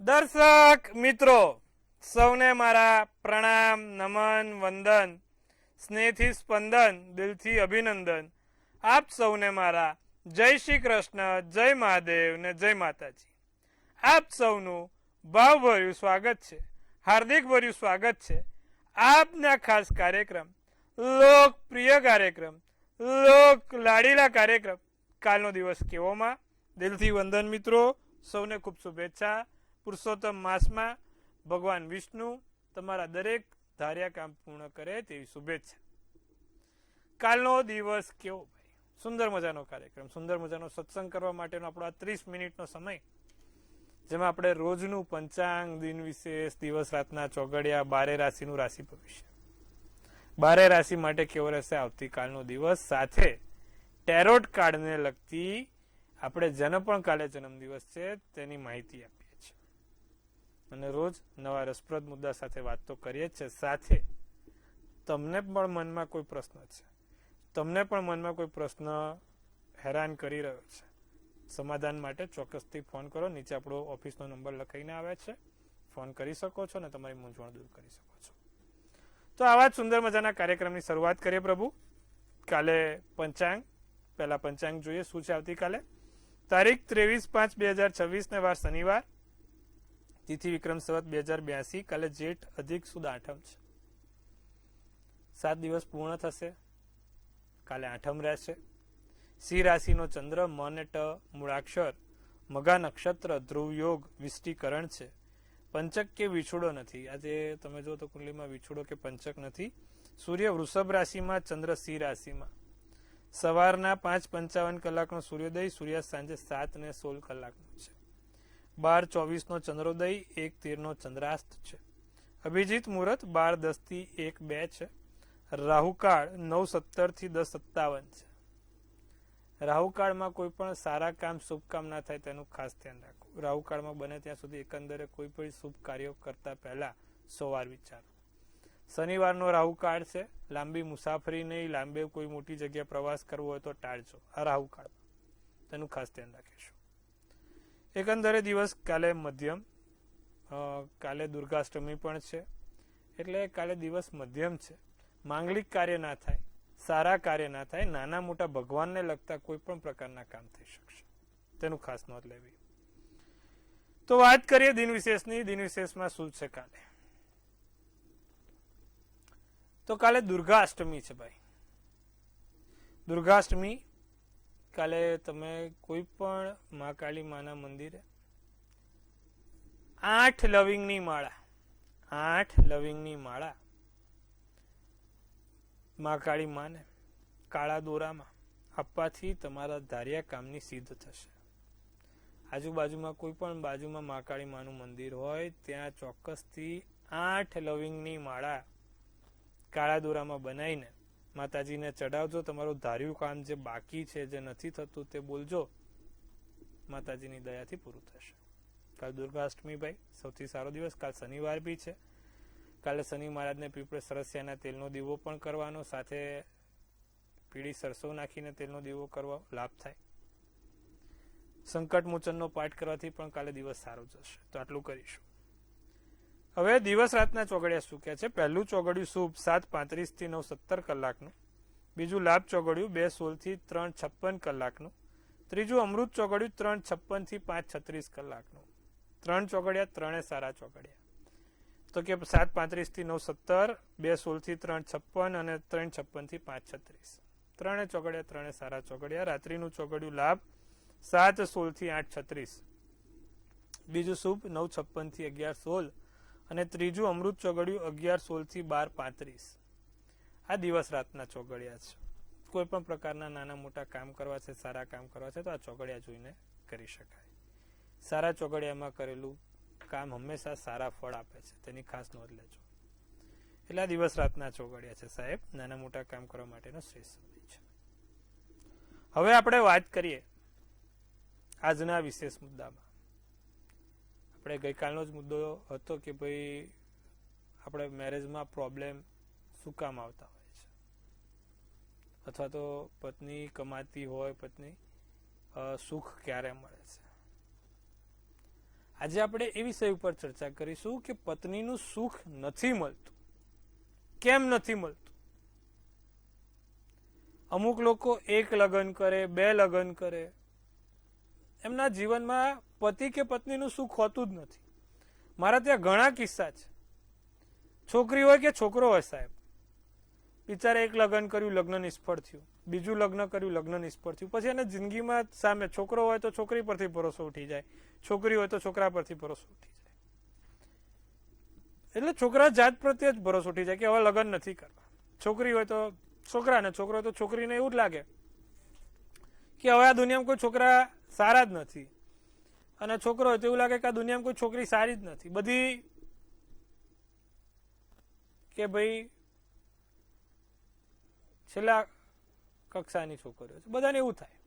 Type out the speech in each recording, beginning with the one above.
દર્શક મિત્રો સૌને મારા પ્રણામ, નમન, વંદન, સ્નેહથી સ્પંદન, દિલથી અભિનંદન. આપ સૌને મારા જય શ્રી કૃષ્ણ, જય મહાદેવ ને જય માતાજી. આપ સૌનું ભાવભર્યું સ્વાગત છે, હાર્દિક ભર્યું સ્વાગત છે આપના ખાસ કાર્યક્રમ, લોકપ્રિય કાર્યક્રમ, લોક લાડીલા કાર્યક્રમ કાલનો દિવસ કેવોમાં. દિલથી વંદન મિત્રો, સૌને ખૂબ શુભેચ્છા. પુરુષોત્તમ માસમાં ભગવાન વિષ્ણુ તમારા દરેક ધાર્યા કામ પૂર્ણ કરે તેવી શુભેચ્છા. કાલનો દિવસ કેવો ભાઈ? સુંદર મજાનો કાર્યક્રમ, સુંદર મજાનો સત્સંગ કરવા માટેનો આપણો આ 30 મિનિટનો સમય, જેમાં આપણે રોજનું પંચાંગ, દિન વિશેષ, દિવસ રાતના ચોગડિયા, 12 રાશિનું રાશિ ભવિષ્ય, 12 રાશિ માટે કેવો રહેશે આવતીકાલનો દિવસ, સાથે ટેરોટ કાર્ડને લગતી આપણે જેનો પણ કાલે જન્મદિવસ છે તેની માહિતી આપીએ છીએ અને રોજ નવા રસપ્રદ મુદ્દા સાથે વાત તો કરીએ જ છે. સાથે તમને પણ મનમાં કોઈ પ્રશ્ન છે, તમને પણ મનમાં કોઈ પ્રશ્ન હેરાન કરી રહ્યો છે, સમાધાન માટે ચોક્કસથી ફોન કરો. નીચે આપણો ઓફિસનો નંબર લખાઈને આવે છે, ફોન કરી શકો છો અને તમારી મૂંઝવણ દૂર કરી શકો છો. તો આવા જ સુંદર મજાના કાર્યક્રમની શરૂઆત કરીએ પ્રભુ. કાલે પંચાંગ, પહેલા પંચાંગ જોઈએ શું છે આવતીકાલે. તારીખ 23/5/2026 ને વાર શનિવાર, તિથિ વિક્રમ સંવત 2082, કાલે જેઠ અધિક સુદ આઠમ છે. 7 દિવસ પૂર્ણ થશે, કાલે આઠમ રહેશે. સિંહ રાશિનો ચંદ્ર, મ ને ટ મૂળાક્ષર, મઘા નક્ષત્ર, ધ્રુવ યોગ, વિષ્ટિકરણ છે. પંચક કે વિછોડો નથી. આજે તમે જો તો કુંડલીમાં વિછોડો કે પંચક નથી. સૂર્ય વૃષભ રાશિમાં, ચંદ્ર સિંહ રાશિમાં. સવારના 5:55 કલાકનો સૂર્યોદય, સૂર્યાસ્ત સાંજે 7:16 કલાકનો છે. 12:24 ચંદ્રોદય, 1:13 ચંદ્રાસ્ત છે. અભિજીત મુહૂર્ત 12:10 થી 1:02 છે. રાહુકાળ 9:17 થી 10:57 છે. રાહુકાળમાં કોઈ પણ સારા કામ, શુભ કામ ના થાય તેનું ખાસ ધ્યાન રાખવું. રાહુકાળમાં બને ત્યાં સુધી એકંદરે કોઈ પણ શુભ કાર્યો કરતા પહેલા 100 વાર વિચારો. શનિવારનો રાહુકાળ છે, લાંબી મુસાફરી નહીં, લાંબે કોઈ મોટી જગ્યાએ પ્રવાસ કરવો હોય તો ટાળજો આ રાહુકાળમાં, તેનું ખાસ ધ્યાન રાખીશું. એકંદરે દિવસ કાલે મધ્યમ, કાલે દુર્ગાષ્ટમી પણ છે, એટલે કાલે દિવસ મધ્યમ છે. માંગલિક કાર્ય ના થાય, સારા કાર્ય ના થાય, નાના મોટા ભગવાનને લગતા કોઈ પણ પ્રકારના કામ થઈ શકશે, તેનું ખાસ નોંધ લેવી. તો વાત કરીએ દિન વિશેષની. દિન વિશેષમાં શું છે કાલે? તો કાલે દુર્ગાષ્ટમી છે ભાઈ. દુર્ગાષ્ટમી કાલે તમે કોઈ પણ મા કાળી માના મંદિરે 8 લવિંગની માળા, 8 લવિંગની માળા મા કાળી માને કાળા દોરામાં આપવાથી તમારા ધાર્યા કામની સિદ્ધ થશે. આજુબાજુમાં કોઈ પણ બાજુમાં મા કાળી માનું મંદિર હોય ત્યાં ચોક્કસથી 8 લવિંગની માળા કાળા દોરામાં બનાવીને માતાજીને ચડાવજો. તમારું ધાર્યું કામ જે બાકી છે, જે નથી થતું તે બોલજો, માતાજીની દયાથી પૂરું થશે. કાલ દુર્ગાષ્ટમી ભાઈ, સૌથી સારો દિવસ. કાલ શનિવાર બી છે. કાલે શનિ મહારાજને પીપળે સરસિયાના તેલનો દીવો પણ કરવાનો, સાથે પીળી સરસો નાખીને તેલનો દીવો કરવો, લાભ થાય. સંકટ મોચનનો પાઠ કરવાથી પણ કાલે દિવસ સારો જશે. તો આટલું કરીશું. હવે દિવસ રાતના ચોગડિયા શું કહે છે? પહેલું ચોગડિયું શુભ 7:35 થી 9:17 કલાકનું. બીજું લાભ ચોગડિયું 2:16 થી 3:56 કલાકનું. ત્રીજું અમૃત ચોગડિયું 3:56 થી 5:36 કલાકનું. 3 ચોગડિયા, 3 સારા ચોગડિયા. તો કે 7:35 થી 9:17, 2:16 થી 3:56 અને 3:56 થી 5:36. 3 ચોગડિયા, 3 સારા ચોગડિયા. રાત્રિનું ચોગડિયું લાભ 7:16 થી 8:36. બીજું શુભ 9:56 થી 11:16 અને ત્રીજું અમૃત ચોગડિયું 11:16 થી 12:35. આ દિવસ રાતના ચોગડિયા છે. કોઈ પણ પ્રકારના નાના મોટા કામ કરવા છે, સારા કામ કરવા છે, તો આ ચોગડિયા જોઈને કરી શકાય. સારા ચોગડિયામાં કરેલું કામ હંમેશા સારા ફળ આપે છે, તેની ખાસ નોંધ લેજો. એટલે આ દિવસ રાતના ચોગડિયા છે સાહેબ, નાના મોટા કામ કરવા માટેનો શ્રેષ્ઠ સમય છે. હવે આપણે વાત કરીએ આજના વિશેષ મુદ્દામાં. આપણે ગઈકાલનો જ મુદ્દો હતો કે ભાઈ આપણે મેરેજમાં પ્રોબ્લેમ શું કામ આવતા હોય છે, અથવા તો પત્ની કમાતી હોય, પત્ની સુખ ક્યારે મળે છે. આજે આપણે એ વિષય ઉપર ચર્ચા કરીશું કે પત્નીનું સુખ નથી મળતું. કેમ નથી મળતું? અમુક લોકો એક લગ્ન કરે, 2 લગ્ન કરે, એમના જીવનમાં પતિ કે પત્નીનું સુખ હોતું જ નથી. મારા ત્યાં ઘણા કિસ્સા છે. છોકરી હોય કે છોકરો હોય સાહેબ, બિચારે એક લગ્ન કર્યું, લગ્ન નિષ્ફળ થયું, બીજું લગ્ન કર્યું, લગ્ન નિષ્ફળ થયું, પછી એને જિંદગીમાં સામે છોકરો હોય તો છોકરી પરથી ભરોસો ઉઠી જાય, છોકરી હોય તો છોકરા પરથી ભરોસો ઉઠી જાય. એટલે છોકરા જાત પ્રત્યે જ ભરોસો ઉઠી જાય કે હવે લગ્ન નથી કરવા. છોકરી હોય તો છોકરાને, છોકરો હોય તો છોકરીને એવું જ લાગે કે હવે આ દુનિયામાં કોઈ છોકરા સારા જ નથી, અને છોકરો હોય તો એવું લાગે કે આ દુનિયામાં કોઈ છોકરી સારી જ નથી. બધી કે ભાઈ છેલ્લા કક્ષાની છોકરીઓ છે, બધાને એવું થાય.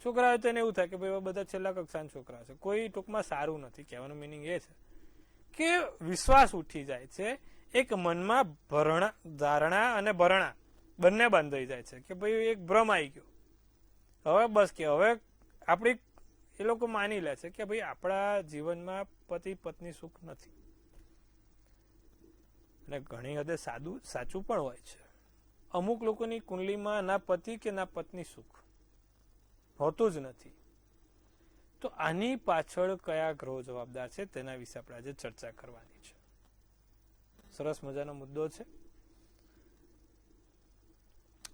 છોકરા હોય તો એને એવું થાય કે ભાઈ બધા છેલ્લા કક્ષાના છોકરા છે, કોઈ ટૂંકમાં સારું નથી. કહેવાનો મિનિંગ એ છે કે વિશ્વાસ ઉઠી જાય છે, એક મનમાં ધારણા અને ભરણા બંને બંધાઈ જાય છે કે ભાઈ એક ભ્રમ આવી ગયો. હવે બસ કે હવે આપણી એ લોકો માની લે છે કે ભાઈ આપણા જીવનમાં પતિ પત્ની સુખ નથી. અને ઘણી હદે સાચું પણ હોય છે. અમુક લોકોની કુંડલીમાં ના પતિ કે ના પત્ની સુખ હોતું જ નથી. તો આની પાછળ કયા ગ્રહો જવાબદાર છે તેના વિશે આપણે આજે ચર્ચા કરવાની છે. સરસ મજાનો મુદ્દો છે.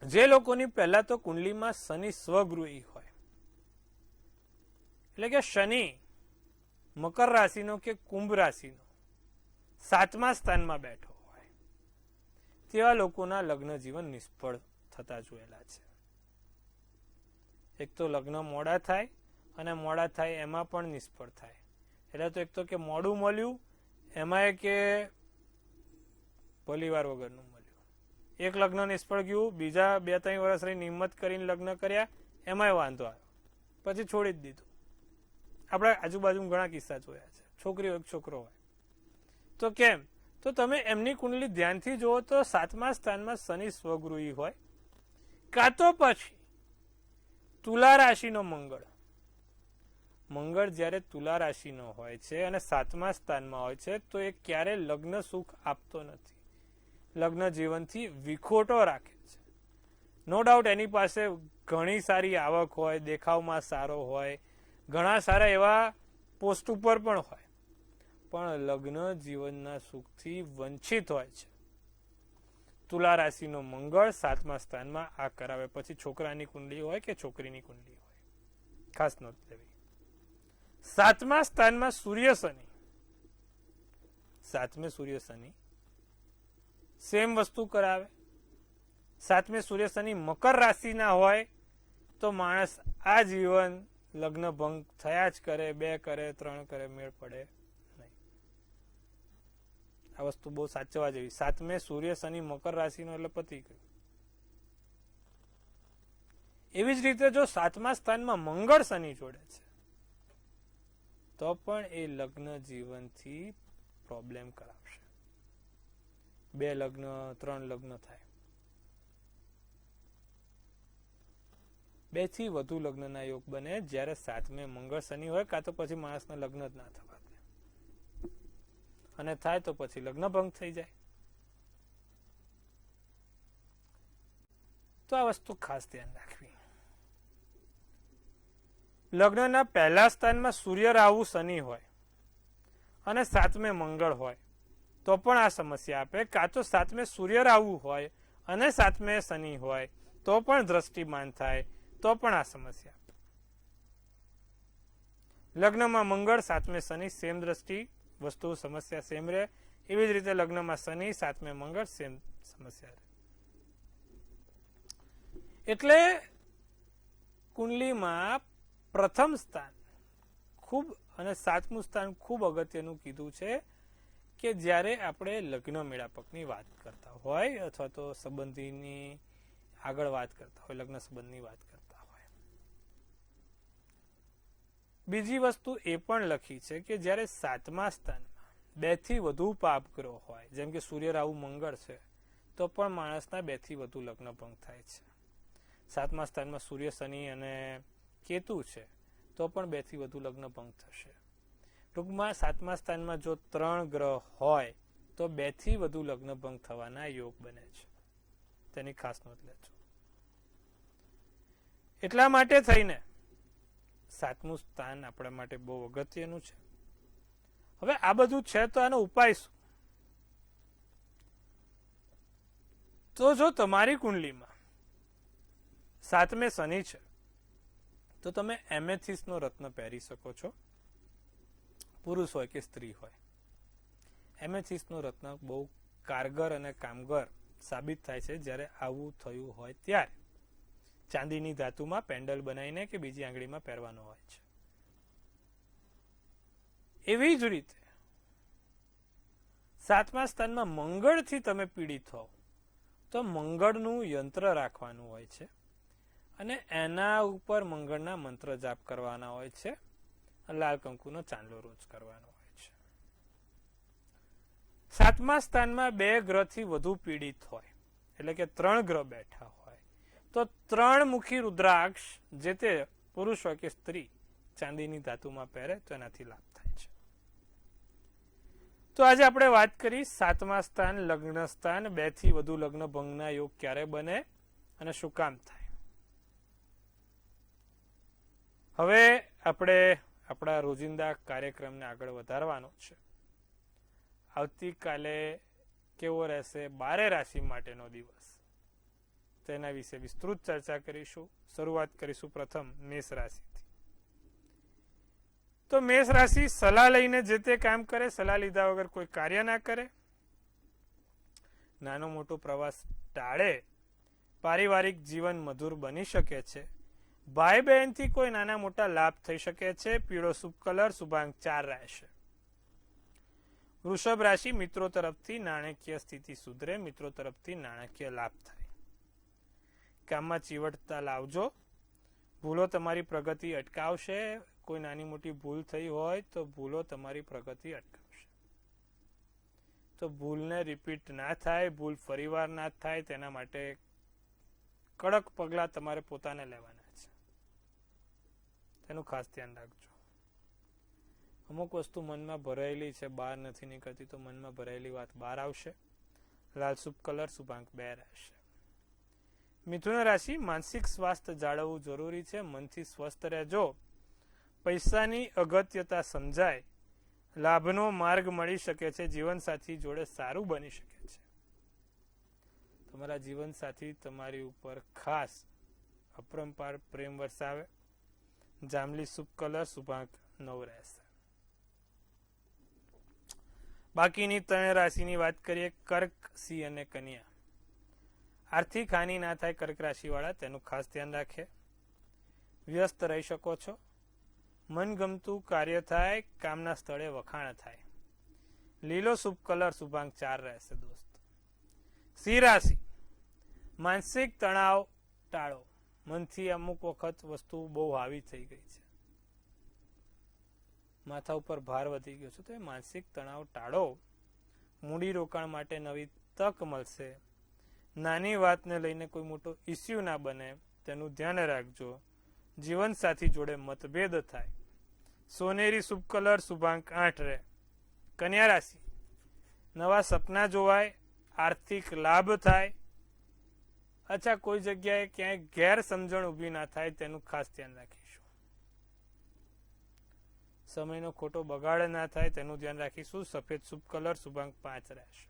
જે લોકોની પહેલા તો કુંડલીમાં શનિ સ્વગૃહી હોય, એટલે કે શનિ મકર રાશિનો કે કુંભ રાશિનો 7મા સ્થાનમાં બેઠો હોય, તેવા લોકોના લગ્ન જીવન નિષ્ફળ થતા જોયેલા છે. એક તો લગ્ન મોડા થાય, અને મોડા થાય એમાં પણ નિષ્ફળ થાય. એટલે તો એક તો કે મોડું મળ્યું, એમાં કે ભલીવાર વગરનું મળ્યું. એક લગ્ન નિષ્ફળ ગયું, બીજા 2-3 વર્ષ રહી હિંમત કરીને લગ્ન કર્યા, એમાંય વાંધો આવ્યો, પછી છોડી જ દીધું. આપણે આજુબાજુ ઘણા કિસ્સા જોયા છે. છોકરી હોય છોકરો હોય તો કેમ? તો તમે એમની કુંડલી ધ્યાનથી જુઓ તો 7મા સ્થાનમાં શનિ સ્વગૃહી હોય, કાં તો પછી તુલા રાશિનો મંગળ જ્યારે તુલા રાશિનો હોય છે અને 7મા સ્થાનમાં હોય છે, તો એ ક્યારે લગ્ન સુખ આપતો નથી. લગ્ન જીવનથી વિખોટો રાખે છે. નો ડાઉટ એની પાસે ઘણી સારી આવક હોય, દેખાવમાં સારો હોય, ઘણા સારા એવા પોસ્ટ ઉપર પણ હોય, પણ લગ્ન જીવનના સુખથી વંચિત હોય છે. તુલા રાશિનો મંગળ 7મા સ્થાનમાં આ કરાવે. પછી છોકરાની કુંડલી હોય કે છોકરીની કુંડલી હોય, ખાસ નોંધ લેવી. 7મા સ્થાનમાં સૂર્ય શનિ, 7મે સૂર્ય શનિ સેમ વસ્તુ કરાવે. 7મે સૂર્ય શનિ મકર રાશિના હોય તો માણસ આ જીવન લગ્ન ભંગ થયા જ કરે, 2 કરે, 3 કરે, મેળ પડે નહીં. આ વસ્તુ બહુ સાચવા જેવી. 7મે સૂર્ય શનિ મકર રાશિનો એટલે પતી ગયું. એવી જ રીતે જો 7મા સ્થાનમાં મંગળ શનિ જોડે છે તો પણ એ લગ્ન જીવનથી પ્રોબ્લેમ કરાવશે. 2 લગ્ન, 3 લગ્ન થાય. 2 થી વધુ લગ્નના યોગ બને જ્યારે 7મે મંગળ શનિ હોય, કાં તો પછી માણસના લગ્ન જ ના થવા દે, અને થાય તો પછી લગ્ન ભંગ થઈ જાય. તો આ વસ્તુ ખાસ ધ્યાન રાખવી. લગ્નના પહેલા સ્થાનમાં સૂર્ય રાહુ શનિ હોય અને 7મે મંગળ હોય તો પણ આ સમસ્યા આપે. કાં તો 7મે સૂર્ય રાહુ હોય અને 7મે શનિ હોય તો પણ દ્રષ્ટિમાન થાય, તો પણ આ સમસ્યા આપે. લગ્નમાં મંગળ 7મે શનિ સેમ દ્રષ્ટિ, વસ્તુ સમસ્યા સેમ રહે. એવી જ રીતે લગ્નમાં શનિ 7મે મંગળ સેમ સમસ્યા રહે. એટલે કુંડલીમાં પ્રથમ સ્થાન ખૂબ અને 7મું સ્થાન ખૂબ અગત્યનું કીધું છે કે જ્યારે આપણે લગ્ન મેળાપકની વાત કરતા હોય અથવા તો સંબંધીની આગળ વાત કરતા હોય, લગ્ન સંબંધની વાત કરતા હોય. બીજી વસ્તુ એ પણ લખી છે કે જ્યારે 7મા સ્થાનમાં 2 થી વધુ પાપ ગ્રહ હોય, જેમ કે સૂર્ય રાહુ મંગળ છે, તો પણ માણસના 2 થી વધુ લગ્ન ભંગ થાય છે. 7મા સ્થાનમાં સૂર્ય શનિ અને કેતુ છે તો પણ 2 થી વધુ લગ્ન ભંગ થશે. ટૂંકમાં 7મા સ્થાનમાં જો 3 ગ્રહ હોય તો 2 થી વધુ લગ્ન ભંગ થવાના યોગ બને છે. તેની ખાસ નોંધ લેજો. એટલા માટે થઈને 7મું સ્થાન આપણા માટે બહુ અગત્યનું છે. હવે આ બધું છે તો આનો ઉપાય શું? તો જો તમારી કુંડલીમાં 7મે શનિ છે તો તમે એમેથિસ્ટ નો રત્ન પહેરી શકો છો, પુરુષ હોય કે સ્ત્રી હોય. એમેથિસ્ટ નો રત્ન બહુ કારગર અને કામગર સાબિત થાય છે જ્યારે આવું થયું હોય ત્યારે. ચાંદીની ધાતુમાં પેન્ડલ બનાવીને કે બીજી આંગળીમાં પહેરવાનો હોય છે. એવી જ રીતે 7મા સ્થાનમાં મંગળથી તમે પીડિત હો તો મંગળનું યંત્ર રાખવાનું હોય છે અને એના ઉપર મંગળના મંત્ર જાપ કરવાના હોય છે. લાલ કંકુનો ચાંદલો રોજ કરવાનો હોય છે. 7મા સ્થાનમાં 2 ગ્રહથી વધુ પીડિત હોય એટલે કે 3 ગ્રહ બેઠા હોય તો 3 મુખી રુદ્રાક્ષ જે તે પુરુષ હોય કે સ્ત્રી ચાંદીની ધાતુમાં પહેરે તો એનાથી લાભ થાય છે. તો આજે આપણે વાત કરી 7મા સ્થાન લગ્ન સ્થાન, 2 થી વધુ લગ્ન ભંગના યોગ ક્યારે બને અને શું કામ થાય. હવે આપણે આપણા રોજિંદા કાર્યક્રમને આગળ વધારવાનો છે. આવતીકાલે કેવો રહેશે 12 રાશિ માટેનો દિવસ તેના વિશે વિસ્તૃત ચર્ચા કરીશું. શરૂઆત કરીશું પ્રથમ મેષ રાશિથી. તો મેષ રાશિ સલાહ લઈને જે તે કામ કરે, સલાહ લીધા વગર કોઈ કાર્ય ના કરે, નાનો મોટો પ્રવાસ ટાળે, પારિવારિક જીવન મધુર બની શકે છે. ભાઈ બહેનથી કોઈ નાના મોટા લાભ થઈ શકે છે. પીળો શુભ કલર, શુભાંક 4 રહેશે. વૃષભ રાશિ મિત્રો તરફથી નાણાકીય સ્થિતિ સુધરે, મિત્રો તરફથી નાણાકીય લાભ થાય. કામમાં ચીવટતા લાવજો. ભૂલો તમારી પ્રગતિ અટકાવશે. કોઈ નાની મોટી ભૂલ થઈ હોય તો ભૂલો તમારી પ્રગતિ અટકાવશે. તો ભૂલને રિપીટ ના થાય, ભૂલ ફરીવાર ના થાય તેના માટે કડક પગલાં તમારે પોતાને લેવાના છે. તેનું ખાસ ધ્યાન રાખજો. અમુક વસ્તુ મનમાં ભરાયેલી છે, બહાર નથી નીકળતી, તો મનમાં ભરાયેલી વાત બહાર આવશે. લાલ શુભ કલર, શુભાંક 2 રહેશે. મિથુન રાશિ માનસિક સ્વાસ્થ્ય જાળવવું જરૂરી છે. મનથી સ્વસ્થ રહેજો. પૈસાની અગત્યતા સમજાય, લાભનો માર્ગ મળી શકે છે. જીવનસાથી જોડે સારું બની શકે છે. તમારા જીવનસાથી તમારી ઉપર ખાસ અપરંપાર પ્રેમ વરસાવે. જાંબલી શુભ કલર, શુભાંક 9 રહેશે. બાકીની 3 રાશિની વાત કરીએ. કર્ક, સિંહ અને કન્યા. આર્થિક હાનિ ના થાય કર્ક રાશિવાળા, તેનું ખાસ ધ્યાન રાખે. વ્યસ્ત રહી શકો છો. મનગમતું કાર્ય થાય, કામના સ્થળે વખાણ થાય. લીલો શુભ કલર, શુભાંક 4 રહેશે. દોસ્ત સિંહ રાશિ માનસિક તણાવ ટાળો. મનથી અમુક વખત વસ્તુ બહુ હાવી થઈ ગઈ છે, માથા ઉપર ભાર વધી ગયો છે, તો એ માનસિક તણાવ ટાળો. મૂડી રોકાણ માટે નવી તક મળશે. નાની વાતને લઈને કોઈ મોટો ઇસ્યુ ના બને તેનું ધ્યાન રાખજો. જીવનસાથી જોડે મતભેદ થાય. સોનેરી શુભ કલર, શુભાંક 8 રહે. કન્યા રાશિ નવા સપના જોવાય, આર્થિક લાભ થાય. અચ્છા, કોઈ જગ્યાએ ક્યાંય ગેરસમજણ ઊભી ના થાય તેનું ખાસ ધ્યાન રાખીશું. સમયનો ખોટો બગાડ ના થાય તેનું ધ્યાન રાખીશું. સફેદ શુભ કલર, શુભાંક 5 રહેશે.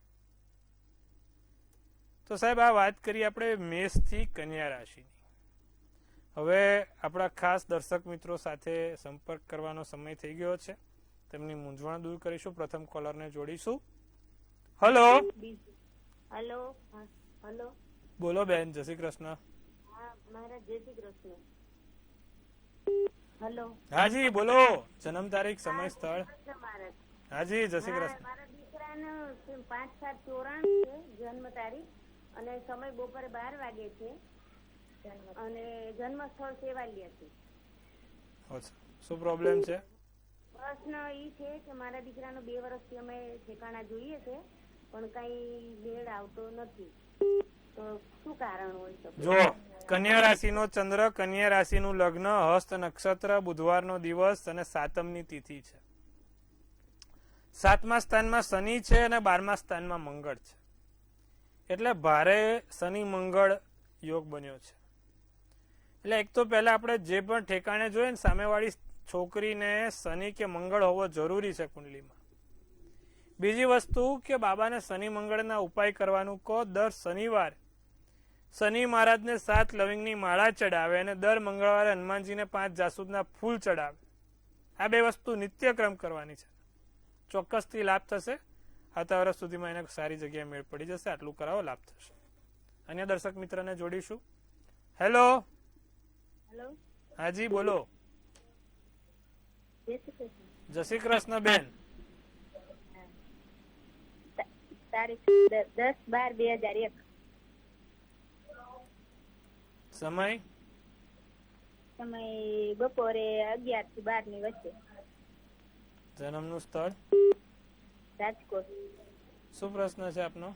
તો સાહેબ આ વાત કરી આપણે મેષ થી કન્યા રાશિની. હવે આપણા ખાસ દર્શક મિત્રો સાથે સંપર્ક કરવાનો સમય થઈ ગયો છે. તેમની મૂંઝવણ દૂર કરીશું. પ્રથમ કોલરને જોડીશું. Hello hello. હેલો, બોલો બેન. જય શ્રી કૃષ્ણ. હા મહારાજ, જય શ્રી કૃષ્ણ. હેલો. હાજી બોલો. જન્મ તારીખ, સમય, સ્થળ. મહારાજ, હાજી, જય શ્રી કૃષ્ણ. મારા દીકરાનો 5/7/94 છે જન્મ તારીખ અને સમય બપોરે 12 વાગે છે અને જન્મ સ્થળ સેવાલિયા છે. શું પ્રોબ્લેમ છે? પ્રશ્ન એ છે કે મારા દીકરાનો 2 વર્ષથી અમે ઠેકાણા જોઈએ છે પણ કઈ મેળ આવતો નથી, તો શું કારણ હોય શકે? જો કન્યા રાશિનો ચંદ્ર, કન્યા રાશિનું લગ્ન, હસ્ત નક્ષત્ર, બુધવારનો દિવસ અને સાતમની તિથિ છે. 7મા સ્થાનમાં શનિ છે અને 12મા સ્થાનમાં મંગળ છે, એટલે ભારે શનિ મંગળ યોગ બન્યો છે. એટલે એક તો પહેલા આપણે જે પણ ઠેકાણે જોઈએ ને સામેવાળી છોકરીને શનિ કે મંગળ હોવો જરૂરી છે કુંડલીમાં. બીજી વસ્તુ કે બાબાને શનિ મંગળના ઉપાય કરવાનું કહો. દર શનિવાર શનિ મહારાજને 7 લવિંગની માળા ચડાવે અને દર મંગળવારે હનુમાનજીને 5 જાસૂદના ફૂલ ચડાવે. આ 2 વસ્તુ નિત્યક્રમ કરવાની છે. ચોક્કસથી લાભ થશે. આવતા વર્ષ સુધીમાં એને સારી જગ્યાએ મેળ પડી જશે. આટલું કરાવો, લાભ થશે. અન્ય દર્શક મિત્રને જોડીશું. હેલો. હેલો. હાજી બોલો. જય શ્રી કૃષ્ણ બેન. તારીખ 10/12/2001. સમય બપોરે 11 થી 12 ની વચ્ચે. જન્મનું સ્થળ રાજકોટ. શું પ્રશ્ન છે આપનો?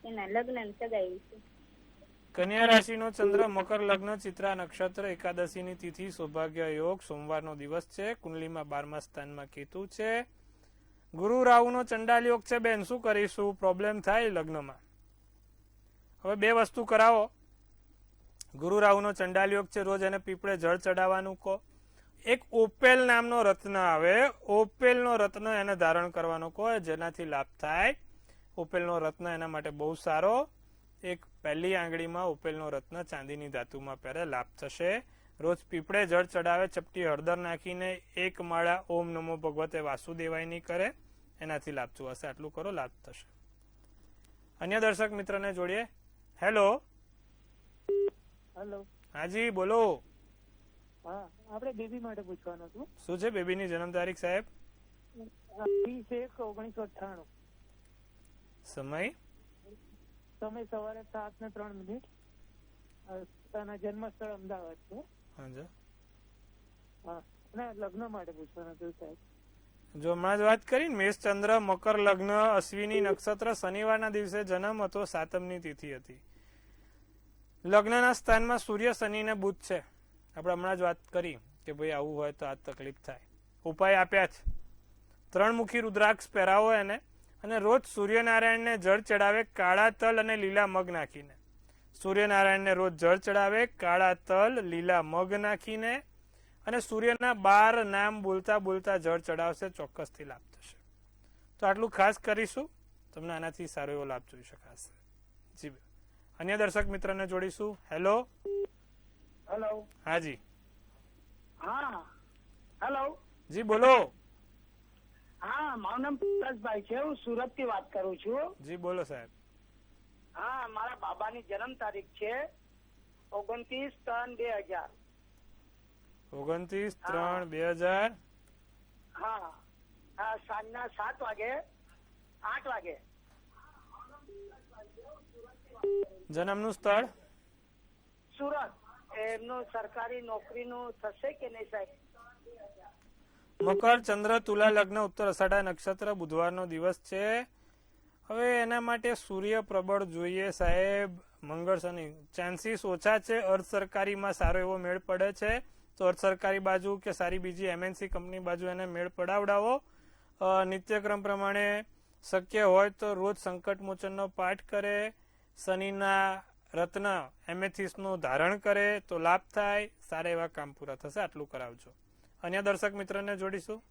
એના લગ્ન સગાઈ છે. કન્યા રાશિનો ચંદ્ર, મકર લગ્ન, ચિત્રા નક્ષત્ર, એકાદશીની તિથિ, સૌભાગ્ય યોગ, સોમવારનો દિવસ છે. કુંડલીમાં 12મા સ્થાનમાં કેતુ છે. ગુરુ રાહુનો ચંડાલ યોગ છે. બેન શું કરીશું? પ્રોબ્લેમ થાય લગ્નમાં. હવે 2 વસ્તુ કરાવો. ગુરુ રાહુનો ચંડાલ યોગ છે. રોજ એને પીપળે જળ ચડાવવાનું કહો. એક ઓપેલ નામનો રત્ન આવે, ઓપેલનો રત્ન એને ધારણ કરવાનો કહો, જેનાથી લાભ થાય. ઓપેલનો રત્ન એના માટે બહુ સારો. એક પહેલી આંગળીમાં ઉपेलનો રત્ન ચાંદીની ધાતુમાં પહેરે, લાભ થશે. રોજ પીપળે જળ ચડાવે, ચપટી હળદર નાખીને 1 માળા ઓમ નમો ભગવતે વાસુદેવાયની કરે, એનાથી લાભ થશે. આટલું કરો, લાભ થશે. અન્ય દર્શક મિત્રને જોડીએ. હેલો. હેલો. હાજી બોલો. હા, આપણે બેબી માટે પૂછવાનું હતું. શું છે બેબીની જન્મ તારીખ સાહેબ? 20/1/1998. સમય સમય સવારે 7:03. તેના જન્મ સ્થળ અમદાવાદ છે. હા, અને લગ્ન માટે પૂછવાનું હતું સાહેબ. જો હમણાં જ વાત કરી ને, મેષ ચંદ્ર, મકર લગ્ન, અશ્વિની નક્ષત્ર, શનિવારના દિવસે જન્મ હતો, 7મની તિથિ હતી. લગ્નના સ્થાનમાં સૂર્ય, શનિ ને બુધ છે. આપણે હમણાં જ વાત કરી કે ભાઈ આવું હોય તો આ તકલીફ થાય. ઉપાય આપ્યા છે. 3 મુખી રુદ્રાક્ષ પહેરાવો એને, અને રોજ સૂર્યનારાયણને જળ ચડાવે, કાળા તલ અને લીલા મગ નાખીને. સૂર્યનારાયણને રોજ જળ ચડાવે, કાળા તલ, લીલા મગ નાખીને, અને સૂર્યના 12 નામ બોલતા બોલતા જળ ચડાવશે. ચોક્કસથી લાભ થશે. તો આટલું ખાસ કરીશું, તમને આનાથી સારો એવો લાભ જોઈ શકાશે. જી. અન્ય દર્શક મિત્રને જોડીશું. હેલો. હેલો. હાજી. હા. હેલો. જી બોલો. હા, મારું નામ પરેશભાઈ છે. હું સુરત થી વાત કરું છું. જી બોલો સાહેબ. હા, મારા બાબાની જન્મ તારીખ છે 29/3/2000. 29/3/2000. હા, સાંજના 7 વાગે 8 વાગે. જન્મનું સ્થળ સુરત. એમનું સરકારી નોકરીનું થશે કે નહીં સાહેબ? મકર, ચંદ્ર, તુલા લગ્ન, ઉત્તર અષાઢા નક્ષત્ર, બુધવારનો દિવસ છે. હવે એના માટે સૂર્ય પ્રબળ જોઈએ સાહેબ. મંગળ શનિ ચાન્સીસ ઓછા છે. અર્ધ સરકારીમાં સારો એવો મેળ પડે છે, તો અર્ધ સરકારી બાજુ કે સારી બીજી MNC કંપની બાજુ એને મેળ પડાવડાવો. નિત્યક્રમ પ્રમાણે શક્ય હોય તો રોજ સંકટ મોચનનો પાઠ કરે, શનિના રત્ન એમેથિસનું ધારણ કરે તો લાભ થાય. સારા એવા કામ પૂરા થશે. આટલું કરાવજો. અન્ય દર્શક મિત્રને જોડીશું.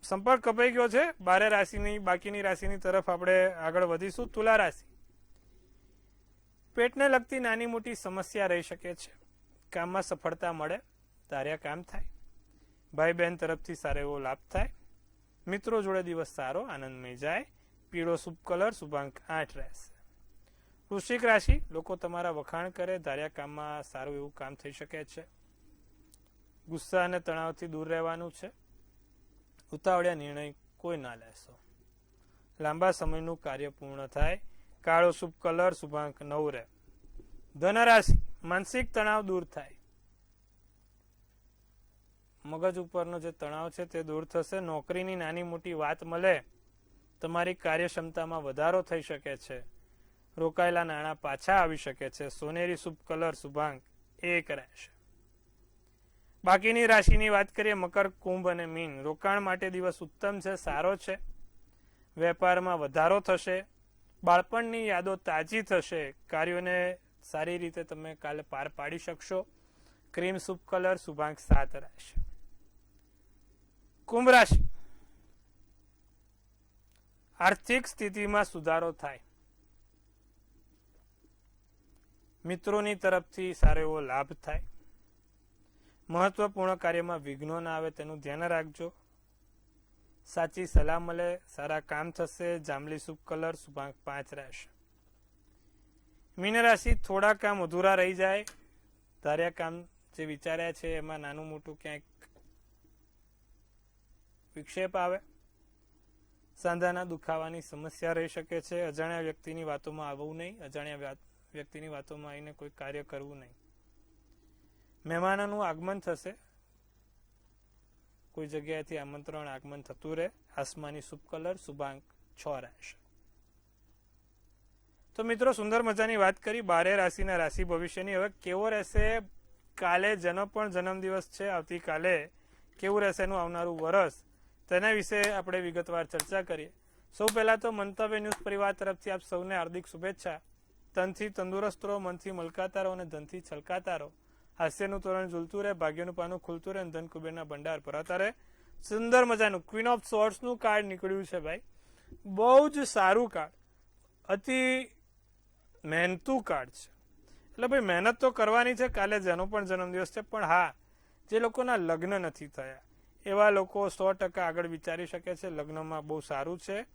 સંપર્ક કપાઈ ગયો છે. 12 રાશિની બાકીની રાશિની તરફ આપણે આગળ વધીશું. તુલા રાશિ. પેટને લગતી નાની મોટી સમસ્યા રહી શકે છે. કામમાં સફળતા મળે, ધાર્યા કામ થાય. ભાઈ બહેન તરફથી સારો એવો લાભ થાય. મિત્રો જોડે દિવસ સારો આનંદમય જાય. પીળો શુભ કલર, શુભાંક 8 રહેશે. વૃશ્ચિક રાશિ. લોકો તમારા વખાણ કરે, ધાર્યા કામમાં સારું એવું કામ થઈ શકે છે. ગુસ્સા અને તણાવથી દૂર રહેવાનું છે. ઉતાવળિયા નિર્ણય કોઈ ના લેશો. લાંબા સમયનું કાર્ય પૂર્ણ થાય. કાળો શુભ કલર, શુભાંક 9 રહે. ધન રાશિ. માનસિક તણાવ દૂર થાય. મગજ ઉપરનો જે તણાવ છે તે દૂર થશે. નોકરીની નાની મોટી વાત મળે. તમારી કાર્યક્ષમતામાં વધારો થઈ શકે છે. રોકાયેલા નાણાં પાછા આવી શકે છે. સોનેરી શુભ કલર, શુભાંક 1 રહેશે. બાકીની રાશિની વાત કરીએ, મકર, કુંભ અને મીન. રોકાણ માટે દિવસ ઉત્તમ છે, સારો છે. વેપારમાં વધારો થશે, બાળપણની યાદો તાજી થશે, કાર્યોને સારી રીતે તમે કાલે પાર પાડી શકશો. ક્રીમ શુભ કલર, શુભાંક 7 રહેશે. કુંભ રાશિ, આર્થિક સ્થિતિમાં સુધારો થાય, મિત્રોની તરફથી સારો એવો લાભ થાય, મહત્વપૂર્ણ કાર્યમાં વિઘ્નો ના આવે તેનું ધ્યાન રાખજો. સાચી સલાહ મળે, સારા કામ થશે. જાંબલી શુભ કલર, શુભાંક 5 રહેશે. મીન રાશિ, થોડા કામ અધૂરા રહી જાય, ધાર્યા કામ જે વિચાર્યા છે એમાં નાનું મોટું ક્યાંક વિક્ષેપ આવે, સાંધાના દુખાવાની સમસ્યા રહી શકે છે. અજાણ્યા વ્યક્તિની વાતોમાં આવવું નહીં, અજાણ્યા વ્યક્તિની વાતોમાં આવીને કોઈ કાર્ય કરવું નહીં. મહેમાનોનું આગમન થશે, કોઈ જગ્યાએથી આમંત્રણ આગમન થતું રહે. આસમાની શુભ કલર, શુભાંક 6 રહેશે. તો મિત્રો, સુંદર મજાની વાત કરી 12 રાશિના રાશિ ભવિષ્યની. હવે કેવો રહેશે કાલે, જેનો પણ જન્મદિવસ છે, આવતીકાલે કેવું રહેશે એનું આવનારું વર્ષ, તેના વિશે આપણે વિગતવાર ચર્ચા કરીએ. સૌ પહેલા તો મંતવ્ય ન્યૂઝ પરિવાર તરફથી આપ સૌને હાર્દિક શુભેચ્છા. તનથી તંદુરસ્ત રહો, મનથી મલકાતા રહો અને ધનથી છલકાતા રહો. હાસ્યનું તોરણ ઝૂલતું રહે, ભાગ્યનું પાનું ખુલતું રહે અને ધન કુબેરના ભંડાર ભરાતા રહે. સુંદર મજાનું ક્વીન ઓફ સોર્ટ્સનું કાર્ડ નીકળ્યું છે ભાઈ, બહુ જ સારું કાર્ડ, અતિ મહેનતું કાર્ડ છે. એટલે ભાઈ મહેનત તો કરવાની છે કાલે, જેનો પણ જન્મદિવસ છે. પણ હા, જે લોકોના લગ્ન નથી થયા એવા લોકો 100% આગળ વિચારી શકે છે. લગ્નમાં બહુ સારું છે.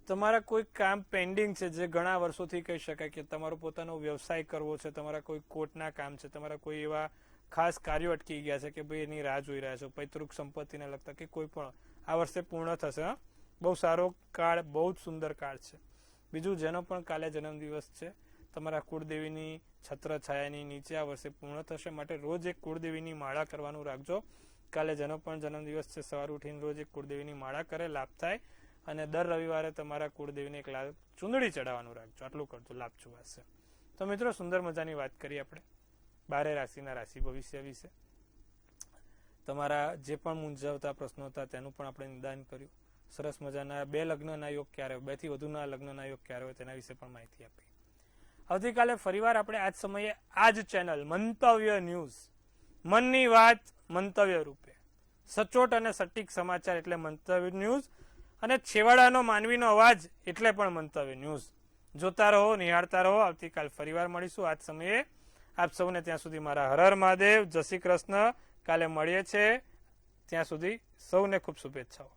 તમારા કોઈ કામ પેન્ડિંગ છે, જે ઘણા વર્ષોથી કહી શકાય કે તમારો પોતાનો વ્યવસાય કરવો છે, તમારા કોઈ કોર્ટના કામ છે, તમારા કોઈ એવા ખાસ કાર્યો અટકી ગયા છે કે ભાઈ એની રાહ જોઈ રહ્યા છો, પૈતૃક સંપત્તિને લગતા કે કોઈ પણ, આ વર્ષે પૂર્ણ થશે. બહુ સારો કાર્ડ, બહુ જ સુંદર કાર્ડ છે. બીજું, જેનો પણ કાલે જન્મદિવસ છે, તમારા કુળદેવીની છત્ર છાયાની નીચે આ વર્ષે પૂર્ણ થશે. માટે રોજ એક કુળદેવીની માળા કરવાનું રાખજો. કાલે જેનો પણ જન્મદિવસ છે, સવાર ઉઠીને રોજ એક કુળદેવીની માળા કરે, લાભ થાય. અને દર રવિવારે તમારા કુળદેવીને એક ચૂંદડી ચડાવવાનું રાખજો. આટલું કરજો, લાભ છુવાશે. તો મિત્રો, સુંદર મજાની વાત કરી આપણે 12 રાશિના રાશિ ભવિષ્ય વિશે. તમારા જે પણ મૂંઝવતા પ્રશ્નો હતા તેનું પણ આપણે નિદાન કર્યું. સરસ મજાના 2 લગ્નના યોગ ક્યારે હોય, 2 થી વધુના લગ્નના યોગ ક્યારે હોય તેના વિશે પણ માહિતી આપી. આવતીકાલે ફરીવાર આપણે આ જ સમયે આ જ ચેનલ મંતવ્ય ન્યૂઝ, મનની વાત મંતવ્ય રૂપે, સચોટ અને સટીક સમાચાર એટલે મંતવ્ય ન્યૂઝ, અને છેવાડાનો માનવીનો અવાજ એટલે પણ મંતવ્ય ન્યૂઝ. જોતા રહો, નિહાળતા રહો. આવતીકાલ ફરીવાર મળીશું આ જ સમયે. આપ સૌને ત્યાં સુધી મારા હર હર મહાદેવ, જય શ્રી કૃષ્ણ. કાલે મળીએ છીએ, ત્યાં સુધી સૌને ખૂબ શુભેચ્છાઓ.